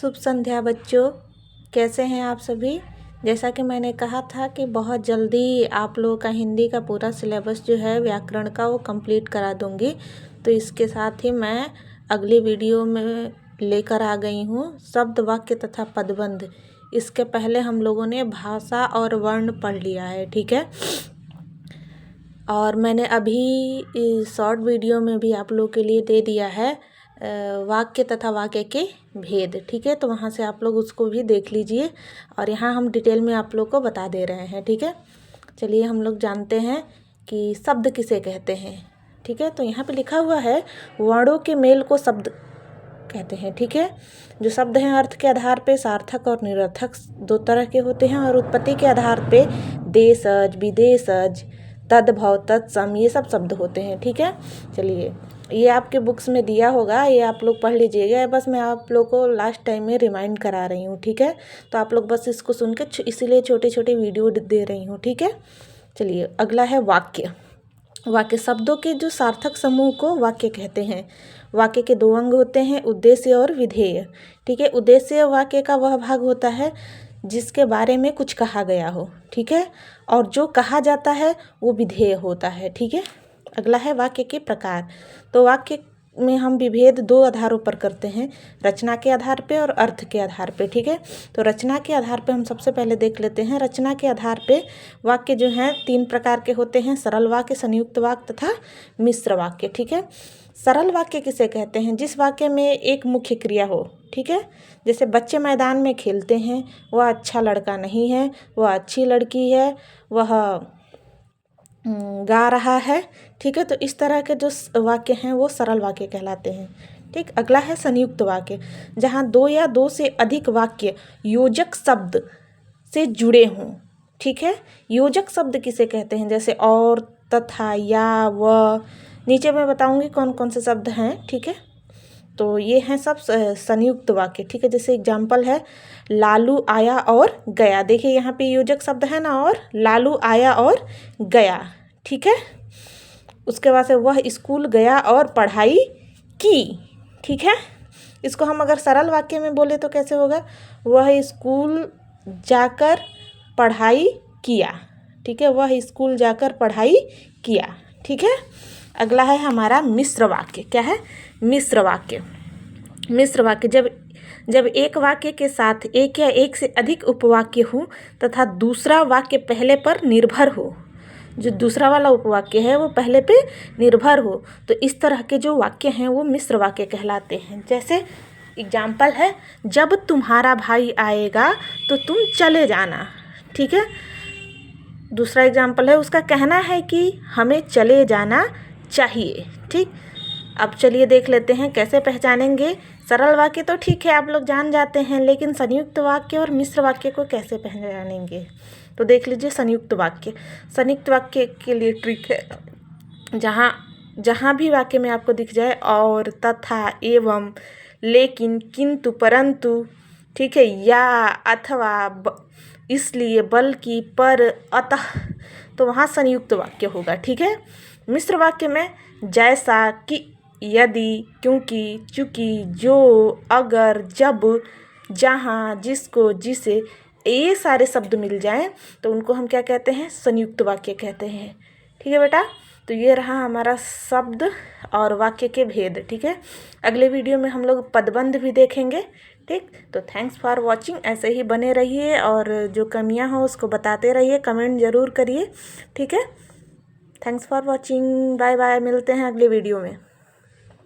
शुभ संध्या बच्चों, कैसे हैं आप सभी। जैसा कि मैंने कहा था कि बहुत जल्दी आप लोगों का हिंदी का पूरा सिलेबस जो है व्याकरण का वो कंप्लीट करा दूंगी। तो इसके साथ ही मैं अगली वीडियो में लेकर आ गई हूँ शब्द, वाक्य तथा पदबंध। इसके पहले हम लोगों ने भाषा और वर्ण पढ़ लिया है, ठीक है। और मैंने अभी शॉर्ट वीडियो में भी आप लोगों के लिए दे दिया है वाक्य तथा वाक्य के भेद, ठीक है। तो वहाँ से आप लोग उसको भी देख लीजिए और यहाँ हम डिटेल में आप लोग को बता दे रहे हैं, ठीक है। चलिए हम लोग जानते हैं कि शब्द किसे कहते हैं, ठीक है। तो यहाँ पे लिखा हुआ है वर्णों के मेल को शब्द कहते हैं, ठीक है। जो शब्द हैं अर्थ के आधार पे सार्थक और निरर्थक दो तरह के होते हैं और उत्पत्ति के आधार पे देशज, विदेशज, तद्भव, तत्सम ये सब शब्द होते हैं, ठीक है। चलिए ये आपके बुक्स में दिया होगा, ये आप लोग पढ़ लीजिएगा। बस मैं आप लोग को लास्ट टाइम में रिमाइंड करा रही हूँ, ठीक है। तो आप लोग बस इसको सुन के इसीलिए छोटे छोटे वीडियो दे रही हूँ, ठीक है। चलिए अगला है वाक्य। वाक्य शब्दों के जो सार्थक समूह को वाक्य कहते हैं। वाक्य के दो अंग होते हैं, उद्देश्य और विधेय, ठीक है। उद्देश्य वाक्य का वह भाग होता है जिसके बारे में कुछ कहा गया हो, ठीक है। और जो कहा जाता है वो विधेय होता है, ठीक है। अगला है वाक्य के प्रकार। तो वाक्य में हम विभेद दो आधारों पर करते हैं, रचना के आधार पे और अर्थ के आधार पे, ठीक है। तो रचना के आधार पे हम सबसे पहले देख लेते हैं। रचना के आधार पे वाक्य जो हैं तीन प्रकार के होते हैं, सरल वाक्य, संयुक्त वाक्य तथा मिश्र वाक्य, ठीक है। सरल वाक्य किसे कहते हैं? जिस वाक्य में एक मुख्य क्रिया हो, ठीक है। जैसे बच्चे मैदान में खेलते हैं, वह अच्छा लड़का नहीं है, वह अच्छी लड़की है, वह गा रहा है, ठीक है। तो इस तरह के जो वाक्य हैं वो सरल वाक्य कहलाते हैं, ठीक। अगला है संयुक्त वाक्य, जहाँ दो या दो से अधिक वाक्य योजक शब्द से जुड़े हों, ठीक है। योजक शब्द किसे कहते हैं? जैसे और, तथा, या, व। नीचे मैं बताऊंगी कौन कौन से शब्द हैं, ठीक है। तो ये हैं सब संयुक्त वाक्य, ठीक है। जैसे एग्जाम्पल है लालू आया और गया। देखिए यहाँ पे योजक शब्द है ना, और लालू आया और गया, ठीक है। उसके बाद से वह स्कूल गया और पढ़ाई की, ठीक है। इसको हम अगर सरल वाक्य में बोले तो कैसे होगा? वह स्कूल जाकर पढ़ाई किया, ठीक है। वह स्कूल जाकर पढ़ाई किया, ठीक है। अगला है हमारा मिश्र वाक्य। क्या है? मिश्र वाक्य। मिश्र वाक्य जब एक वाक्य के साथ एक या एक से अधिक उपवाक्य हो तथा दूसरा वाक्य पहले पर निर्भर हो, जो दूसरा वाला उपवाक्य है वो पहले पे निर्भर हो, तो इस तरह के जो वाक्य हैं वो मिश्र वाक्य कहलाते हैं। जैसे एग्जाम्पल है जब तुम्हारा भाई आएगा तो तुम चले जाना, ठीक है। दूसरा एग्जाम्पल है उसका कहना है कि हमें चले जाना चाहिए, ठीक। अब चलिए देख लेते हैं कैसे पहचानेंगे। सरल वाक्य तो ठीक है आप लोग जान जाते हैं, लेकिन संयुक्त वाक्य और मिश्र वाक्य को कैसे पहचानेंगे? तो देख लीजिए संयुक्त वाक्य। संयुक्त वाक्य के लिए ट्रिक है, जहाँ भी वाक्य में आपको दिख जाए और, तथा, एवं, लेकिन, किंतु, परंतु, ठीक है, या, अथवा, इसलिए, बल्कि, पर, अतः, तो वहाँ संयुक्त वाक्य होगा, ठीक है। मिश्र वाक्य में जैसा, कि, यदि, क्योंकि, चूंकि, जो, अगर, जब, जहाँ, जिसको, जिसे, ये सारे शब्द मिल जाएं तो उनको हम क्या कहते हैं? संयुक्त वाक्य कहते हैं, ठीक है बेटा। तो ये रहा हमारा शब्द और वाक्य के भेद, ठीक है। अगले वीडियो में हम लोग पदबंध भी देखेंगे, ठीक। तो थैंक्स फॉर वॉचिंग। ऐसे ही बने रहिए और जो कमियां हो उसको बताते रहिए, कमेंट ज़रूर करिए, ठीक है। Thanks for watching, bye bye, मिलते हैं अगले वीडियो में।